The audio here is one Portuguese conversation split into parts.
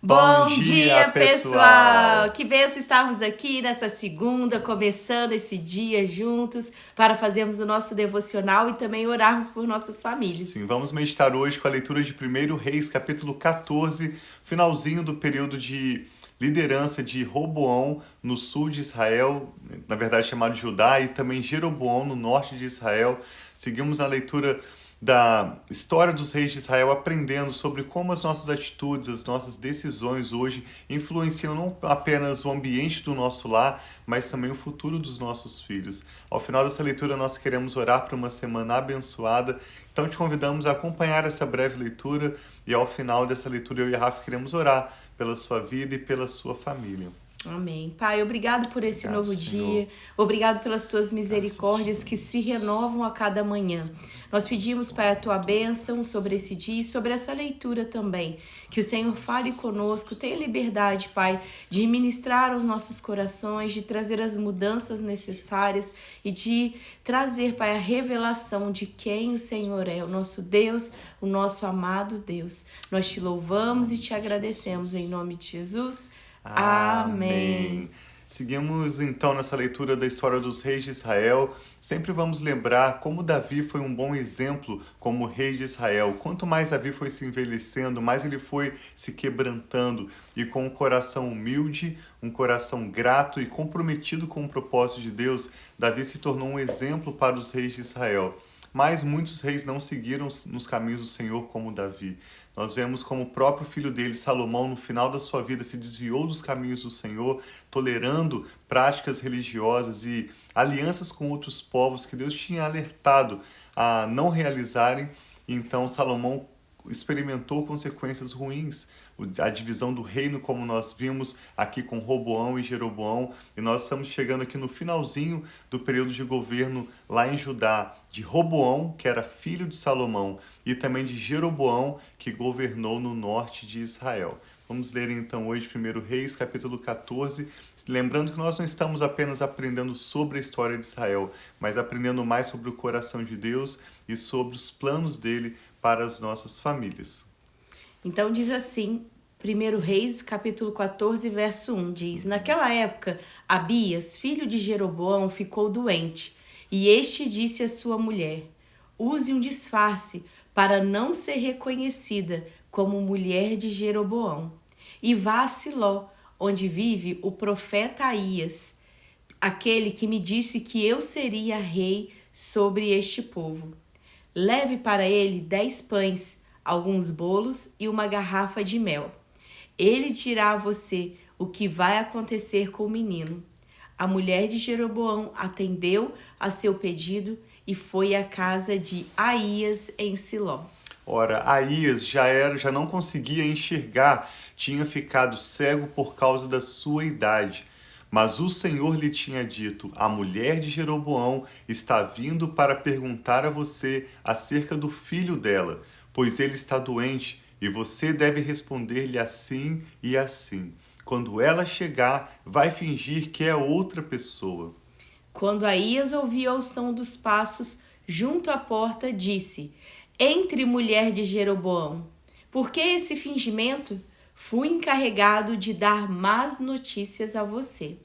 Bom dia, pessoal! pessoal! Que bênção estarmos aqui nessa segunda, começando esse dia juntos para fazermos o nosso devocional e também orarmos por nossas Sim, famílias. vamos meditar hoje com a leitura de 1 Reis, capítulo 14, finalzinho do período de liderança de Roboão no sul de Israel, na verdade chamado Judá, e também Jeroboão no norte de Israel. Seguimos a leitura da história dos reis de Israel, aprendendo sobre como as nossas atitudes, as nossas decisões hoje influenciam não apenas o ambiente do nosso lar, mas também o futuro dos nossos filhos. Ao final dessa leitura, nós queremos orar para uma semana abençoada, então te convidamos a acompanhar essa breve leitura e ao final dessa leitura eu e a Rafa queremos orar pela sua vida e pela sua família. Amém. Pai, obrigado por esse Obrigado, novo Senhor. dia. Obrigado pelas tuas Graças misericórdias te que se damos. renovam a cada manhã. Nós pedimos, Pai, a tua bênção sobre esse dia e sobre essa leitura também. Que o Senhor fale conosco, tenha liberdade, Pai, de ministrar aos nossos corações, de trazer as mudanças necessárias e de trazer, Pai, a revelação de quem o Senhor é, o nosso Deus, o nosso amado Deus. Nós te louvamos e te agradecemos em nome de Jesus. Amém. Seguimos então nessa leitura da história dos reis de Israel. Sempre vamos lembrar como Davi foi um bom exemplo como rei de Israel. Quanto mais Davi foi se envelhecendo, mais ele foi se quebrantando e com um coração humilde, um coração grato e comprometido com o propósito de Deus, Davi se tornou um exemplo para os reis de Israel. Mas muitos reis não seguiram nos caminhos do Senhor como Davi. Nós vemos como o próprio filho dele, Salomão, no final da sua vida, se desviou dos caminhos do Senhor, tolerando práticas religiosas e alianças com outros povos que Deus tinha alertado a não realizarem. Então, Salomão experimentou consequências ruins, a divisão do reino, como nós vimos aqui com Roboão e Jeroboão, e nós estamos chegando aqui no finalzinho do período de governo lá em Judá, de Roboão, que era filho de Salomão, e também de Jeroboão, que governou no norte de Israel. Vamos ler então hoje 1 Reis, capítulo 14, lembrando que nós não estamos apenas aprendendo sobre a história de Israel, mas aprendendo mais sobre o coração de Deus e sobre os planos dele para as nossas famílias. Então diz assim, 1 Reis, capítulo 14, verso 1, diz: Naquela época, Abias, filho de Jeroboão, ficou doente, e este disse à sua mulher: Use um disfarce para não ser reconhecida como mulher de Jeroboão, e vá a Siló, onde vive o profeta Aías, aquele que me disse que eu seria rei sobre este povo. Leve para ele 10 pães, alguns bolos e uma garrafa de mel. Ele dirá a você o que vai acontecer com o menino. A mulher de Jeroboão atendeu a seu pedido e foi à casa de Aías em Siló. Ora, Aías já não conseguia enxergar, tinha ficado cego por causa da sua idade. Mas o Senhor lhe tinha dito: a mulher de Jeroboão está vindo para perguntar a você acerca do filho dela, pois ele está doente, e você deve responder-lhe assim e assim. Quando ela chegar, vai fingir que é outra pessoa. Quando Aías ouviu o som dos passos junto à porta, disse: Entre, mulher de Jeroboão. Por que esse fingimento? Fui encarregado de dar más notícias a você.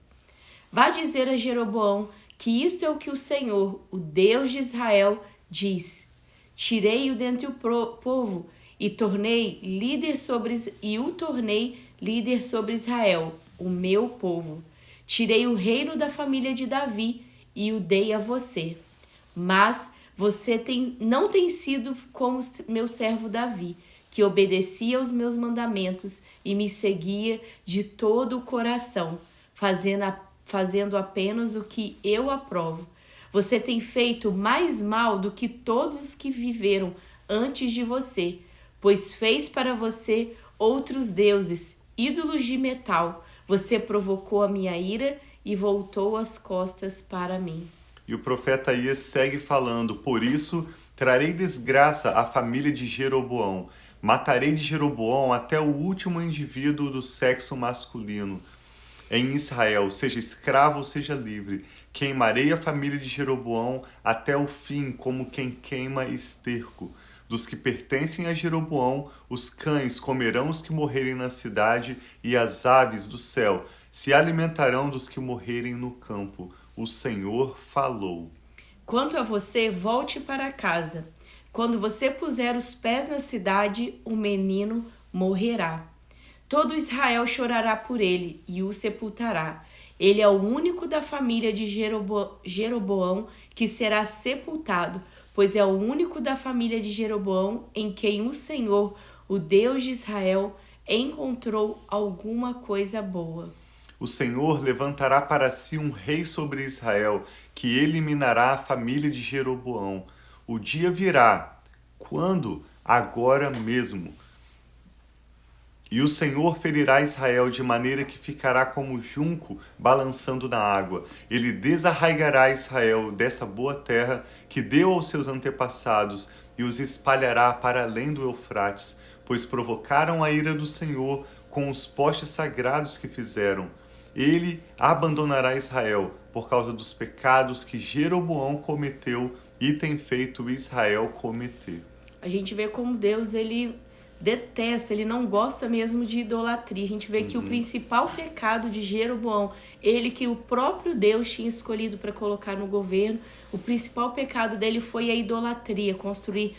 Vá dizer a Jeroboão que isto é o que o Senhor, o Deus de Israel, diz: Tirei-o dentre o povo e o tornei líder sobre Israel, o meu povo. Tirei o reino da família de Davi e o dei a você. Mas você não tem sido como meu servo Davi, que obedecia aos meus mandamentos e me seguia de todo o coração, fazendo apenas o que eu aprovo. Você tem feito mais mal do que todos os que viveram antes de você, pois fez para você outros deuses, ídolos de metal. Você provocou a minha ira e voltou as costas para mim. E o profeta Aías segue falando: Por isso trarei desgraça à família de Jeroboão. Matarei de Jeroboão até o último indivíduo do sexo masculino em Israel, seja escravo ou seja livre. Queimarei a família de Jeroboão até o fim, como quem queima esterco. Dos que pertencem a Jeroboão, os cães comerão os que morrerem na cidade, e as aves do céu se alimentarão dos que morrerem no campo. O Senhor falou. Quanto a você, volte para casa. Quando você puser os pés na cidade, o menino morrerá. Todo Israel chorará por ele e o sepultará. Ele é o único da família de Jeroboão que será sepultado, pois é o único da família de Jeroboão em quem o Senhor, o Deus de Israel, encontrou alguma coisa boa. O Senhor levantará para si um rei sobre Israel, que eliminará a família de Jeroboão. O dia virá. Quando? Agora mesmo. E o Senhor ferirá Israel de maneira que ficará como junco balançando na água. Ele desarraigará Israel dessa boa terra que deu aos seus antepassados e os espalhará para além do Eufrates, pois provocaram a ira do Senhor com os postes sagrados que fizeram. Ele abandonará Israel por causa dos pecados que Jeroboão cometeu e tem feito Israel cometer. A gente vê como Deus, ele detesta, ele não gosta mesmo de idolatria. A gente vê que o principal pecado de Jeroboão, ele que o próprio Deus tinha escolhido para colocar no governo, o principal pecado dele foi a idolatria, construir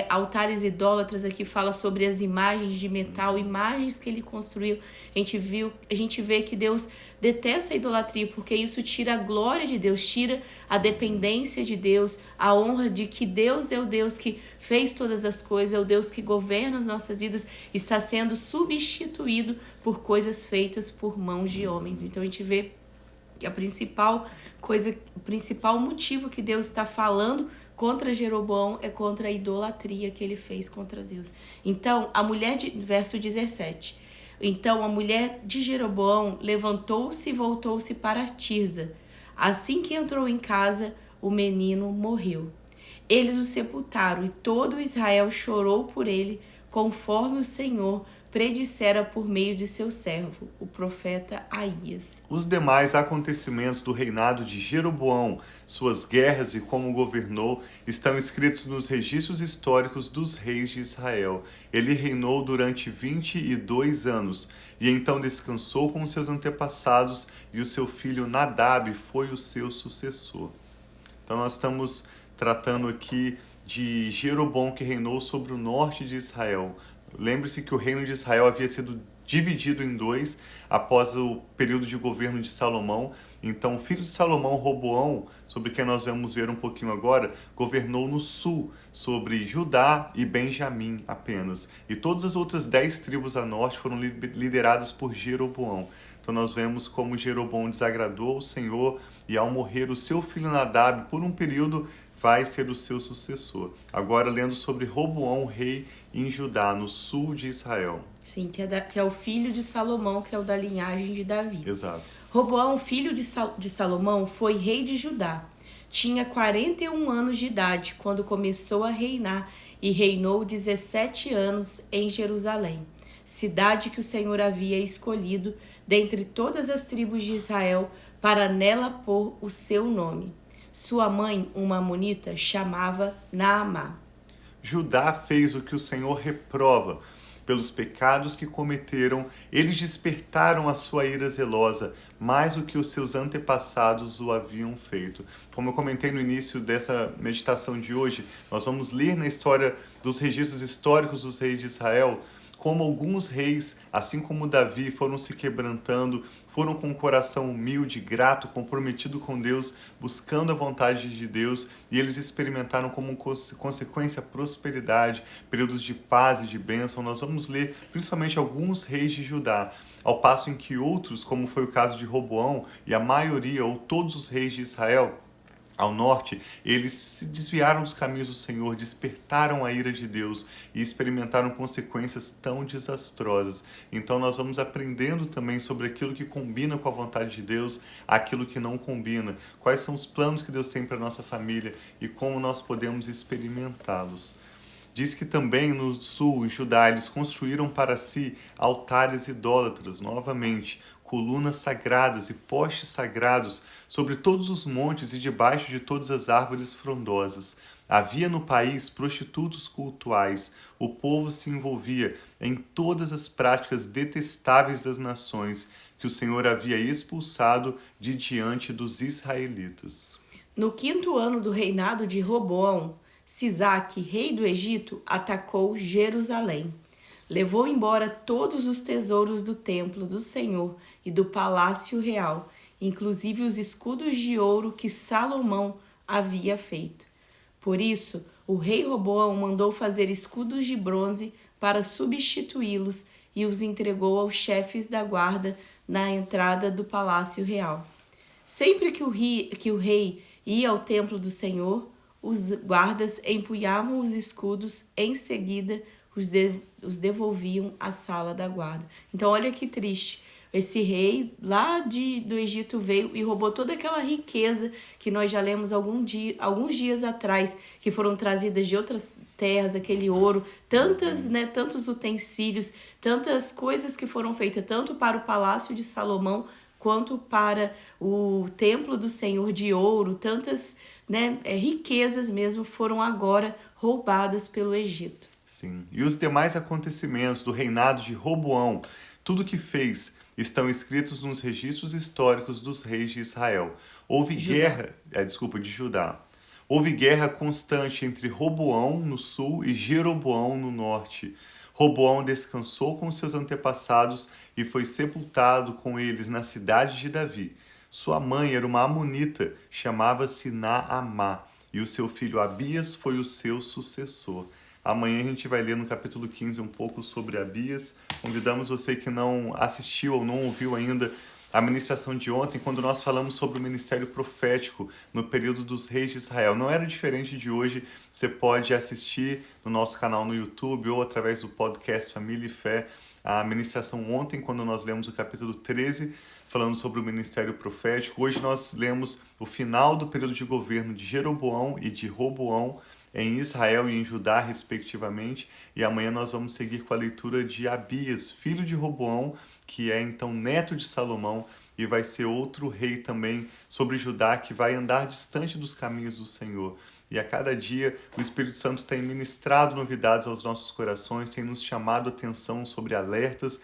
altares idólatras. Aqui fala sobre as imagens de metal, imagens que ele construiu. A gente vê que Deus detesta a idolatria, porque isso tira a glória de Deus, tira a dependência de Deus, a honra de que Deus é o Deus que fez todas as coisas, é o Deus que governa as nossas vidas, está sendo substituído por coisas feitas por mãos de homens. Então a gente vê que a principal coisa, o principal motivo que Deus está falando contra Jeroboão é contra a idolatria que ele fez contra Deus. Então, verso 17. Então a mulher de Jeroboão levantou-se e voltou-se para Tirza. Assim que entrou em casa, o menino morreu. Eles o sepultaram e todo Israel chorou por ele, conforme o Senhor predissera por meio de seu servo, o profeta Aías. Os demais acontecimentos do reinado de Jeroboão, suas guerras e como governou, estão escritos nos registros históricos dos reis de Israel. Ele reinou durante 22 anos, e então descansou com seus antepassados, e o seu filho Nadab foi o seu sucessor. Então nós estamos tratando aqui de Jeroboão, que reinou sobre o norte de Israel. Lembre-se que o reino de Israel havia sido dividido em dois após o período de governo de Salomão. Então, o filho de Salomão, Roboão, sobre quem nós vamos ver um pouquinho agora, governou no sul, sobre Judá e Benjamim apenas. E todas as outras 10 tribos a norte foram lideradas por Jeroboão. Então nós vemos como Jeroboão desagradou o Senhor, e ao morrer o seu filho Nadab, por um período, vai ser o seu sucessor. Agora lendo sobre Roboão, rei em Judá, no sul de Israel. Sim, que é o filho de Salomão, que é o da linhagem de Davi. Exato. Roboão, filho de Salomão, foi rei de Judá. Tinha 41 anos de idade quando começou a reinar e reinou 17 anos em Jerusalém, cidade que o Senhor havia escolhido dentre todas as tribos de Israel para nela pôr o seu nome. Sua mãe, uma amonita, chamava Naamá. Judá fez o que o Senhor reprova. Pelos pecados que cometeram, eles despertaram a sua ira zelosa, mais do que os seus antepassados o haviam feito. Como eu comentei no início dessa meditação de hoje, nós vamos ler na história dos registros históricos dos reis de Israel, como alguns reis, assim como Davi, foram se quebrantando, foram com um coração humilde, grato, comprometido com Deus, buscando a vontade de Deus, e eles experimentaram como consequência prosperidade, períodos de paz e de bênção. Nós vamos ler principalmente alguns reis de Judá, ao passo em que outros, como foi o caso de Roboão, e a maioria ou todos os reis de Israel, ao norte, eles se desviaram dos caminhos do Senhor, despertaram a ira de Deus e experimentaram consequências tão desastrosas. Então nós vamos aprendendo também sobre aquilo que combina com a vontade de Deus, aquilo que não combina, quais são os planos que Deus tem para a nossa família e como nós podemos experimentá-los. Diz que também no sul, em Judá, eles construíram para si altares idólatras, novamente, colunas sagradas e postes sagrados sobre todos os montes e debaixo de todas as árvores frondosas. Havia no país prostitutos cultuais. O povo se envolvia em todas as práticas detestáveis das nações que o Senhor havia expulsado de diante dos israelitas. No 5º ano do reinado de Roboão, Sisaque, rei do Egito, atacou Jerusalém. Levou embora todos os tesouros do templo do Senhor e do palácio real, inclusive os escudos de ouro que Salomão havia feito. Por isso, o rei Roboão mandou fazer escudos de bronze para substituí-los e os entregou aos chefes da guarda na entrada do palácio real. Sempre que o rei ia ao templo do Senhor, os guardas empunhavam os escudos, em seguida os devolviam à sala da guarda. Então olha que triste. Esse rei lá do Egito veio e roubou toda aquela riqueza que nós já lemos alguns dias atrás, que foram trazidas de outras terras, aquele ouro, tantos utensílios, tantas coisas que foram feitas, tanto para o palácio de Salomão, quanto para o templo do Senhor de ouro, tantas riquezas mesmo foram agora roubadas pelo Egito. Sim, e os demais acontecimentos do reinado de Roboão, tudo o que fez, estão escritos nos registros históricos dos reis de Israel. De Judá. Houve guerra constante entre Roboão no sul e Jeroboão no norte. Roboão descansou com seus antepassados e foi sepultado com eles na cidade de Davi. Sua mãe era uma amonita, chamava-se Naamá, e o seu filho Abias foi o seu sucessor. Amanhã a gente vai ler no capítulo 15 um pouco sobre Abias. Convidamos você que não assistiu ou não ouviu ainda a ministração de ontem, quando nós falamos sobre o ministério profético no período dos reis de Israel. Não era diferente de hoje. Você pode assistir no nosso canal no YouTube ou através do podcast Família e Fé a ministração ontem, quando nós lemos o capítulo 13, falando sobre o ministério profético. Hoje nós lemos o final do período de governo de Jeroboão e de Roboão em Israel e em Judá, respectivamente. E amanhã nós vamos seguir com a leitura de Abias, filho de Roboão, que é então neto de Salomão, e vai ser outro rei também sobre Judá, que vai andar distante dos caminhos do Senhor. E a cada dia o Espírito Santo tem ministrado novidades aos nossos corações, tem nos chamado a atenção sobre alertas,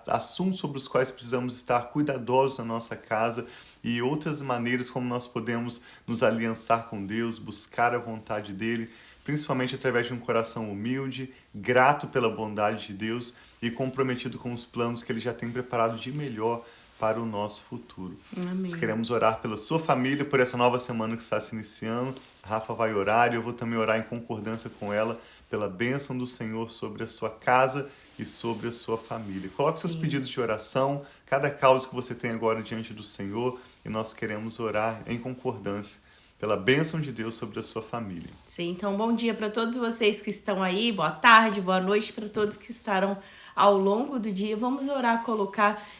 assuntos sobre os quais precisamos estar cuidadosos na nossa casa e outras maneiras como nós podemos nos aliançar com Deus, buscar a vontade dEle, principalmente através de um coração humilde, grato pela bondade de Deus e comprometido com os planos que Ele já tem preparado de melhor para o nosso futuro. Amém. Nós queremos orar pela sua família, por essa nova semana que está se iniciando. A Rafa vai orar e eu vou também orar em concordância com ela pela bênção do Senhor sobre a sua casa e sobre a sua família. Coloque seus pedidos de oração, cada causa que você tem agora diante do Senhor, e nós queremos orar em concordância pela bênção de Deus sobre a sua família. Sim, então bom dia para todos vocês que estão aí, boa tarde, boa noite para todos que estarão ao longo do dia. Vamos orar,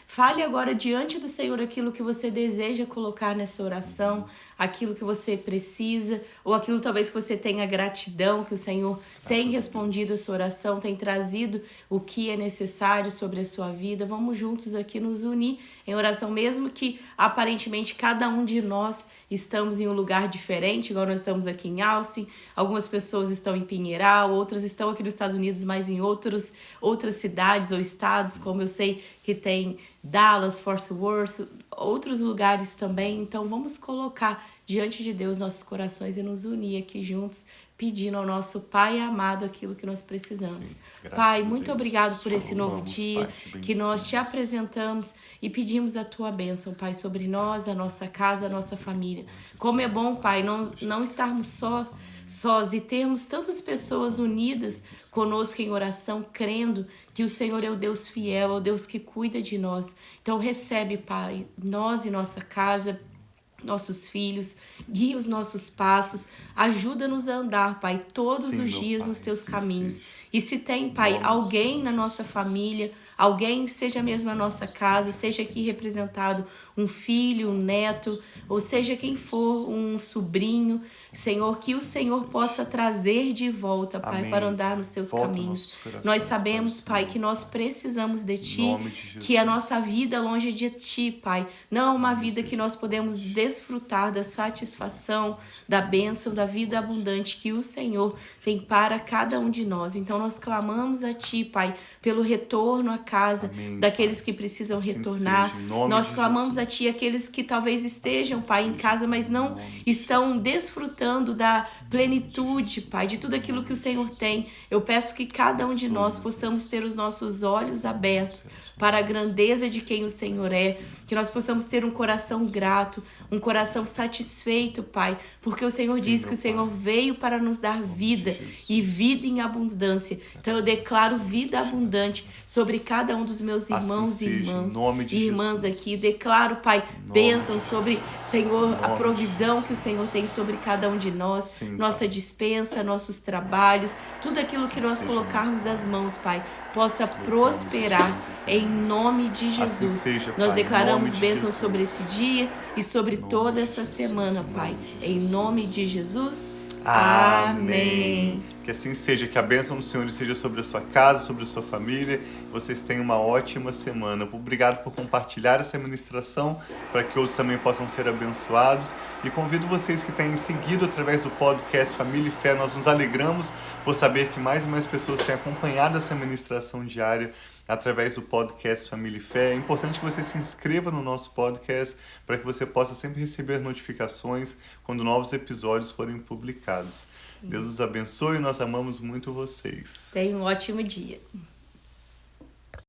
fale agora diante do Senhor aquilo que você deseja colocar nessa oração, aquilo que você precisa, ou aquilo talvez que você tenha gratidão, que o Senhor tem respondido a sua oração, tem trazido o que é necessário sobre a sua vida. Vamos juntos aqui nos unir em oração, mesmo que aparentemente cada um de nós estamos em um lugar diferente, igual nós estamos aqui em Austin, algumas pessoas estão em Pinheiral, outras estão aqui nos Estados Unidos, mas em outras cidades ou estados, como eu sei que tem Dallas, Fort Worth, outros lugares também. Então vamos colocar diante de Deus nossos corações e nos unir aqui juntos, pedindo ao nosso Pai amado aquilo que nós precisamos. Sim, Pai, muito obrigado por esse novo dia, Pai, que nós te apresentamos e pedimos a tua bênção, Pai, sobre nós, a nossa casa, a nossa família. Como é bom, Pai, não estarmos sós e termos tantas pessoas unidas conosco em oração, crendo que o Senhor é o Deus fiel, é o Deus que cuida de nós. Então recebe, Pai, nós e nossa casa, nossos filhos, guia os nossos passos, ajuda-nos a andar, Pai, todos os dias nos teus caminhos. E se tem, Pai, alguém na nossa família, alguém, seja mesmo na nossa casa, seja aqui representado um filho, um neto, ou seja quem for, um sobrinho, Senhor, que o Senhor possa trazer de volta, Pai, Amém. para andar nos teus Volta caminhos. nossos corações Nós para sabemos, o Pai, Senhor. que nós precisamos de Em Ti, nome de Jesus. que a nossa vida longe de Ti, Pai, não é uma vida que nós podemos desfrutar da satisfação, da bênção, da vida abundante que o Senhor tem para cada um de nós. Então nós clamamos a Ti, Pai, pelo retorno à casa, Amém, daqueles Pai. que precisam Assim retornar. seja, em nome Nós de clamamos Jesus. a Ti, aqueles que talvez estejam, Pai, em seja, casa, mas em não nome de estão desfrutando da plenitude, Pai, de tudo aquilo que o Senhor tem. Eu peço que cada um de nós possamos ter os nossos olhos abertos para a grandeza de quem o Senhor é, que nós possamos ter um coração grato, um coração satisfeito, Pai, porque o Senhor diz que o Senhor veio para nos dar vida e vida em abundância. Então eu declaro vida abundante sobre cada um dos meus irmãos Assim e seja, irmãs em nome de e irmãs Jesus. aqui. Declaro, Pai, bênção sobre, Senhor, a nome de provisão que o Senhor tem sobre cada um de nós, Sim, nossa Pai. dispensa, nossos trabalhos, tudo aquilo que nós seja, colocarmos as mãos, Pai, possa prosperar em nome de Jesus. seja, Nós Pai, em declaramos nome de bênção Jesus. sobre esse dia e sobre toda de essa Jesus, semana, em Pai. nome de Em nome de Jesus. Amém. Que assim seja, que a bênção do Senhor seja sobre a sua casa, sobre a sua família. Vocês tenham uma ótima semana. Obrigado por compartilhar essa ministração, para que outros também possam ser abençoados. E convido vocês que têm seguido através do podcast Família e Fé. Nós nos alegramos por saber que mais e mais pessoas têm acompanhado essa ministração diária através do podcast Família e Fé. É importante que você se inscreva no nosso podcast para que você possa sempre receber notificações quando novos episódios forem publicados. Deus os abençoe e nós amamos muito vocês. Tenha um ótimo dia.